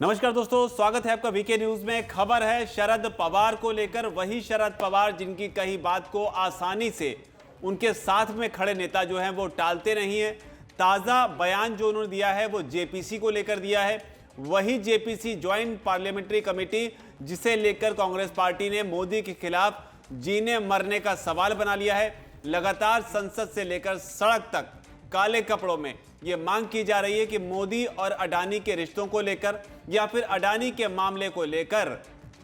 नमस्कार दोस्तों, स्वागत है आपका वीके न्यूज में। खबर है शरद पवार को लेकर। वही शरद पवार जिनकी कही बात को आसानी से उनके साथ में खड़े नेता जो हैं वो टालते नहीं है। ताजा बयान जो उन्होंने दिया है वो जेपीसी को लेकर दिया है। वही जेपीसी ज्वाइंट पार्लियामेंट्री कमेटी जिसे लेकर कांग्रेस पार्टी ने मोदी के खिलाफ जीने मरने का सवाल बना लिया है। लगातार संसद से लेकर सड़क तक काले कपड़ों में यह मांग की जा रही है कि मोदी और अडानी के रिश्तों को लेकर या फिर अडानी के मामले को लेकर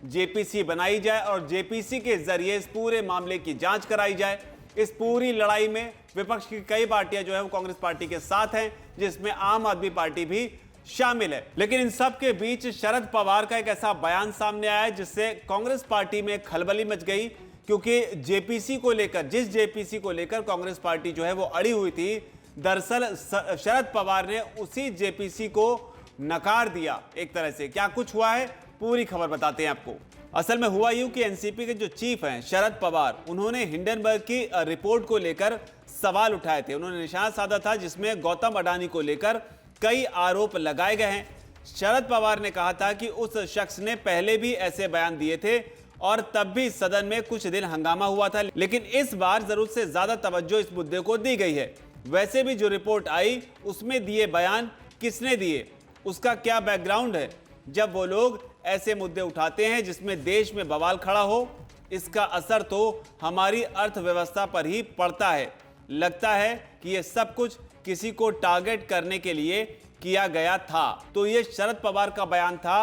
जेपीसी बनाई जाए और जेपीसी के जरिए इस पूरे मामले की जांच कराई जाए। इस पूरी लड़ाई में विपक्ष की कई पार्टियां जो है वो कांग्रेस पार्टी के साथ हैं, जिसमें आम आदमी पार्टी भी शामिल है। लेकिन इन सब के बीच शरद पवार का एक ऐसा बयान सामने आया जिससे कांग्रेस पार्टी में खलबली मच गई, क्योंकि जेपीसी को लेकर, जिस जेपीसी को लेकर कांग्रेस पार्टी जो है वो अड़ी हुई थी, दरअसल शरद पवार ने उसी जेपीसी को नकार दिया एक तरह से। क्या कुछ हुआ है, पूरी खबर बताते हैं आपको। असल में हुआ यूं कि एनसीपी के जो चीफ हैं शरद पवार, उन्होंने हिंडनबर्ग की रिपोर्ट को लेकर सवाल उठाए थे। उन्होंने निशाना साधा था जिसमें गौतम अडानी को लेकर कई आरोप लगाए गए हैं। शरद पवार ने कहा था कि उस शख्स ने पहले भी ऐसे बयान दिए थे और तब भी सदन में कुछ दिन हंगामा हुआ था, लेकिन इस बार जरूरत से ज्यादा तवज्जो इस मुद्दे को दी गई है। वैसे भी जो रिपोर्ट आई उसमें दिए बयान किसने दिए, उसका क्या बैकग्राउंड है। जब वो लोग ऐसे मुद्दे उठाते हैं जिसमें देश में बवाल खड़ा हो, इसका असर तो हमारी अर्थव्यवस्था पर ही पड़ता है। लगता है कि ये सब कुछ किसी को टारगेट करने के लिए किया गया था। तो ये शरद पवार का बयान था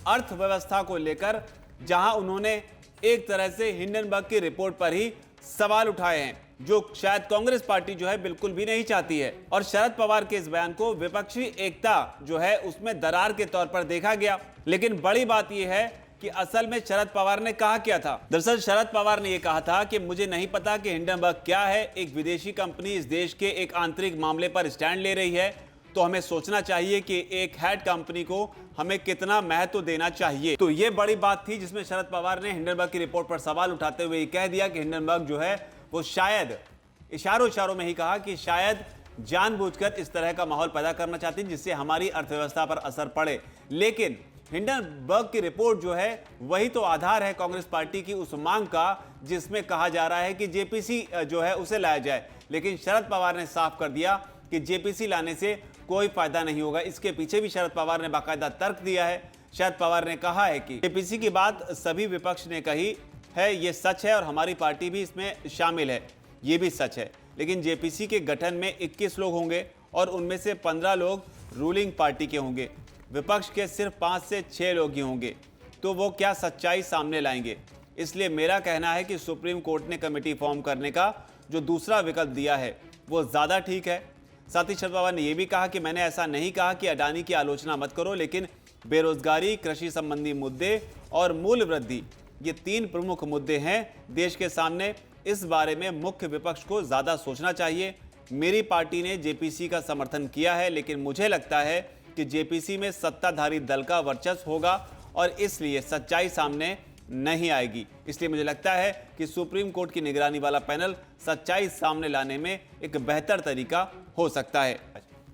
अर्थव्यवस्था को लेकर, जहां उन्होंने एक तरह से हिंडनबर्ग की रिपोर्ट पर ही सवाल उठाए हैं, जो शायद कांग्रेस पार्टी जो है बिल्कुल भी नहीं चाहती है। और शरद पवार के इस बयान को विपक्षी एकता जो है उसमें दरार के तौर पर देखा गया। लेकिन बड़ी बात यह है कि असल में शरद पवार ने कहा क्या था। दरअसल शरद पवार ने यह कहा था कि मुझे नहीं पता कि हिंडनबर्ग क्या है। एक विदेशी कंपनी इस देश के एक आंतरिक मामले पर स्टैंड ले रही है, तो हमें सोचना चाहिए कि एक हेड कंपनी को हमें कितना महत्व देना चाहिए। तो ये बड़ी बात थी जिसमें शरद पवार ने हिंडनबर्ग की रिपोर्ट पर सवाल उठाते हुए कह दिया कि हिंडनबर्ग जो है वो शायद इशारों में ही कहा कि शायद जानबूझकर इस तरह का माहौल पैदा करना चाहती है जिससे हमारी अर्थव्यवस्था पर असर पड़े। लेकिन हिंडनबर्ग की रिपोर्ट जो है वही तो आधार है कांग्रेस पार्टी की उस मांग का जिसमें कहा जा रहा है कि जेपीसी जो है उसे लाया जाए। लेकिन शरद पवार ने साफ कर दिया कि जेपीसी लाने से कोई फायदा नहीं होगा। इसके पीछे भी शरद पवार ने बाकायदा तर्क दिया है। शरद पवार ने कहा है कि जेपीसी की बात सभी विपक्ष ने कही है, ये सच है और हमारी पार्टी भी इसमें शामिल है, ये भी सच है। लेकिन जेपीसी के गठन में 21 लोग होंगे और उनमें से 15 लोग रूलिंग पार्टी के होंगे। विपक्ष के सिर्फ 5 से 6 लोग ही होंगे, तो वो क्या सच्चाई सामने लाएंगे। इसलिए मेरा कहना है कि सुप्रीम कोर्ट ने कमेटी फॉर्म करने का जो दूसरा विकल्प दिया है वो ज़्यादा ठीक है। साथ ही शरद पवार ने यह भी कहा कि मैंने ऐसा नहीं कहा कि अडानी की आलोचना मत करो, लेकिन बेरोजगारी, कृषि संबंधी मुद्दे और मूल्य वृद्धि, ये 3 प्रमुख मुद्दे हैं देश के सामने। इस बारे में मुख्य विपक्ष को ज्यादा सोचना चाहिए। मेरी पार्टी ने जेपीसी का समर्थन किया है, लेकिन मुझे लगता है कि जेपीसी में सत्ताधारी दल का वर्चस्व होगा और इसलिए सच्चाई सामने नहीं आएगी। इसलिए मुझे लगता है कि सुप्रीम कोर्ट की निगरानी वाला पैनल सच्चाई सामने लाने में एक बेहतर तरीका हो सकता है।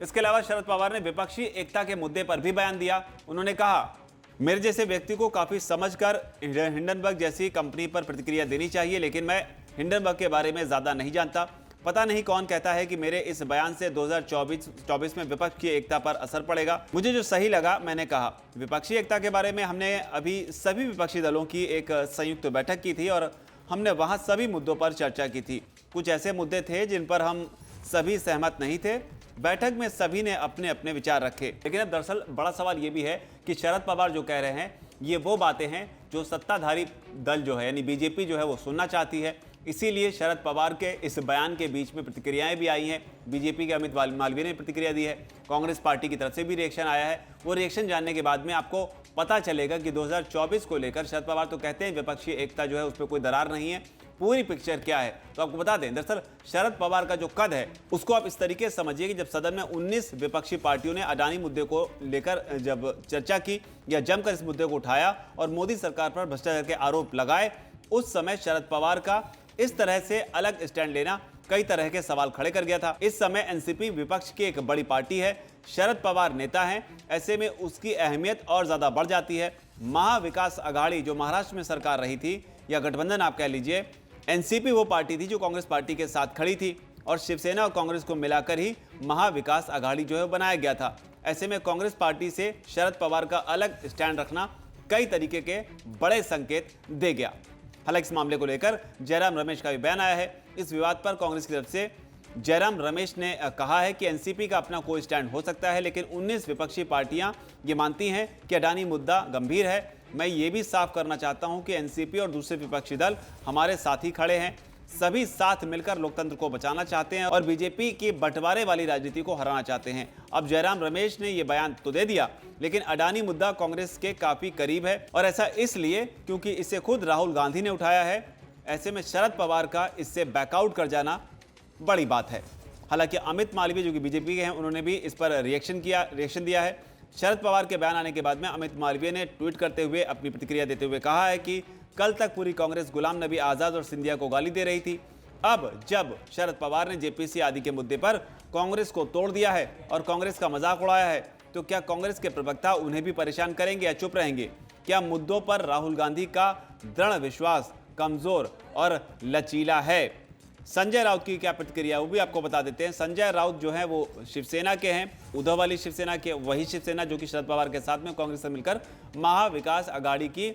इसके अलावा शरद पवार ने विपक्षी एकता के मुद्दे पर भी बयान दिया। उन्होंने कहा, मेरे जैसे व्यक्ति को काफी समझकर हिंडनबर्ग जैसी कंपनी पर प्रतिक्रिया देनी चाहिए, लेकिन मैं हिंडनबर्ग के बारे में ज्यादा नहीं जानता। पता नहीं कौन कहता है कि मेरे इस बयान से 2024 में विपक्ष की एकता पर असर पड़ेगा। मुझे जो सही लगा मैंने कहा। विपक्षी एकता के बारे में हमने अभी सभी विपक्षी दलों की एक संयुक्त बैठक की थी और हमने वहां सभी मुद्दों पर चर्चा की थी। कुछ ऐसे मुद्दे थे जिन पर हम सभी सहमत नहीं थे। बैठक में सभी ने अपने अपने विचार रखे। लेकिन अब दरअसल बड़ा सवाल ये भी है कि शरद पवार जो कह रहे हैं ये वो बातें हैं जो सत्ताधारी दल जो है यानी बीजेपी जो है वो सुनना चाहती है। इसीलिए शरद पवार के इस बयान के बीच में प्रतिक्रियाएं भी आई हैं। बीजेपी के अमित मालवीय ने प्रतिक्रिया दी है, कांग्रेस पार्टी की तरफ से भी रिएक्शन आया है। वो रिएक्शन जानने के बाद में आपको पता चलेगा कि 2024 को लेकर शरद पवार तो कहते हैं विपक्षी एकता जो है उस पर कोई दरार नहीं है, पूरी पिक्चर क्या है तो आपको बता दें। दरअसल शरद पवार का जो कद है उसको आप इस तरीके से समझिए कि जब सदन में 19 विपक्षी पार्टियों ने अडानी मुद्दे को लेकर जब चर्चा की या जमकर इस मुद्दे को उठाया और मोदी सरकार पर भ्रष्टाचार के आरोप लगाए, उस समय शरद पवार का इस तरह से अलग स्टैंड लेना कई तरह के सवाल खड़े कर गया था। इस समय एनसीपी विपक्ष की एक बड़ी पार्टी है। शरद पवार नेता हैं, ऐसे में उसकी अहमियत और ज्यादा बढ़ जाती है। महाविकास अघाड़ी जो महाराष्ट्र में सरकार रही थी, या गठबंधन आप कह लीजिए, एनसीपी वो पार्टी थी जो कांग्रेस पार्टी के साथ खड़ी थी और शिवसेना और कांग्रेस को मिलाकर ही महाविकास अघाड़ी जो है बनाया गया था। ऐसे में कांग्रेस पार्टी से शरद पवार का अलग स्टैंड रखना कई तरीके के बड़े संकेत दे गया। हालांकि इस मामले को लेकर जयराम रमेश का भी बयान आया है। इस विवाद पर कांग्रेस की तरफ से जयराम रमेश ने कहा है कि एनसीपी का अपना कोई स्टैंड हो सकता है, लेकिन 19 विपक्षी पार्टियां ये मानती हैं कि अडानी मुद्दा गंभीर है। मैं ये भी साफ करना चाहता हूं कि एनसीपी और दूसरे विपक्षी दल हमारे साथ ही खड़े हैं, सभी साथ मिलकर लोकतंत्र को बचाना चाहते हैं और बीजेपी की बंटवारे वाली राजनीति को हराना चाहते हैं। अब जयराम रमेश ने ये बयान तो दे दिया, लेकिन अडानी मुद्दा कांग्रेस के काफी करीब है और ऐसा इसलिए क्योंकि इसे खुद राहुल गांधी ने उठाया है। ऐसे में शरद पवार का इससे बैकआउट कर जाना बड़ी बात है। हालांकि अमित मालवीय जो कि बीजेपी के हैं, उन्होंने भी इस पर रिएक्शन दिया है। शरद पवार के बयान आने के बाद में अमित मालवीय ने ट्वीट करते हुए अपनी प्रतिक्रिया देते हुए कहा है कि कल तक पूरी कांग्रेस गुलाम नबी आजाद और सिंधिया को गाली दे रही थी। अब जब शरद पवार ने जेपीसी आदि के मुद्दे पर कांग्रेस को तोड़ दिया है और कांग्रेस का मजाक उड़ाया है, तो क्या कांग्रेस के प्रवक्ता उन्हें भी परेशान करेंगे या चुप रहेंगे? क्या मुद्दों पर राहुल गांधी का दृढ़ विश्वास कमजोर और लचीला है? संजय राउत की क्या प्रतिक्रिया, वो भी आपको बता देते हैं। संजय राउत जो है वो शिवसेना के हैं, उद्धव वाली शिवसेना के, वही शिवसेना जो कि शरद पवार के साथ में कांग्रेस से मिलकर महाविकास अघाड़ी की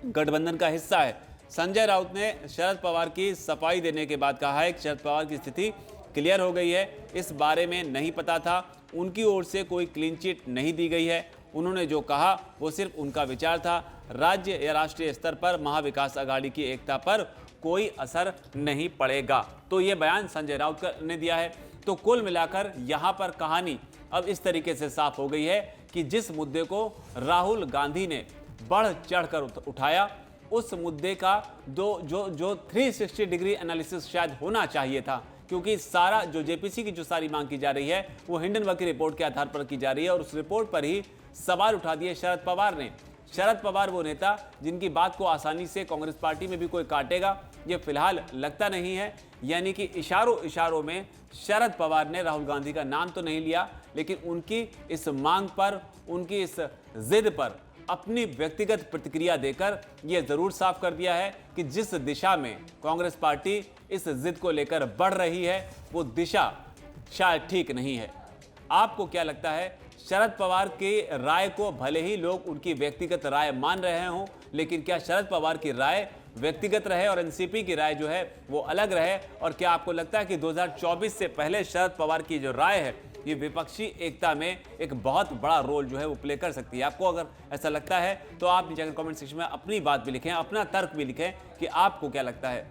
गठबंधन का हिस्सा है। संजय राउत ने शरद पवार की सफाई देने के बाद कहा है कि शरद पवार की स्थिति क्लियर हो गई है, इस बारे में नहीं पता था, उनकी ओर से कोई क्लीन चिट नहीं दी गई है, उन्होंने जो कहा वो सिर्फ उनका विचार था, राज्य या राष्ट्रीय स्तर पर महाविकास अघाड़ी की एकता पर कोई असर नहीं पड़ेगा। तो ये बयान संजय राउत ने दिया है। तो कुल मिलाकर यहाँ पर कहानी अब इस तरीके से साफ हो गई है कि जिस मुद्दे को राहुल गांधी ने बढ़ चढ़कर उठाया, उस मुद्दे का जो 360 डिग्री एनालिसिस शायद होना चाहिए था, क्योंकि सारा जो जेपीसी की जो सारी मांग की जा रही है वो हिंडनबर्ग की रिपोर्ट के आधार पर की जा रही है और उस रिपोर्ट पर ही सवाल उठा दिए शरद पवार ने। शरद पवार वो नेता जिनकी बात को आसानी से कांग्रेस पार्टी में भी कोई काटेगा, ये फिलहाल लगता नहीं है। यानी कि इशारों में शरद पवार ने राहुल गांधी का नाम तो नहीं लिया, लेकिन उनकी इस मांग पर, उनकी इस जिद पर अपनी व्यक्तिगत प्रतिक्रिया देकर यह जरूर साफ कर दिया है कि जिस दिशा में कांग्रेस पार्टी इस जिद को लेकर बढ़ रही है वो दिशा शायद ठीक नहीं है। आपको क्या लगता है? शरद पवार की राय को भले ही लोग उनकी व्यक्तिगत राय मान रहे हों, लेकिन क्या शरद पवार की राय व्यक्तिगत रहे और एनसीपी की राय जो है वो अलग रहे? और क्या आपको लगता है कि 2024 से पहले शरद पवार की जो राय है ये विपक्षी एकता में एक बहुत बड़ा रोल जो है वो प्ले कर सकती है? आपको अगर ऐसा लगता है तो आप नीचे कमेंट सेक्शन में अपनी बात भी लिखें, अपना तर्क भी लिखें कि आपको क्या लगता है।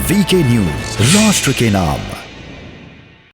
वीके न्यूज, राष्ट्र के नाम।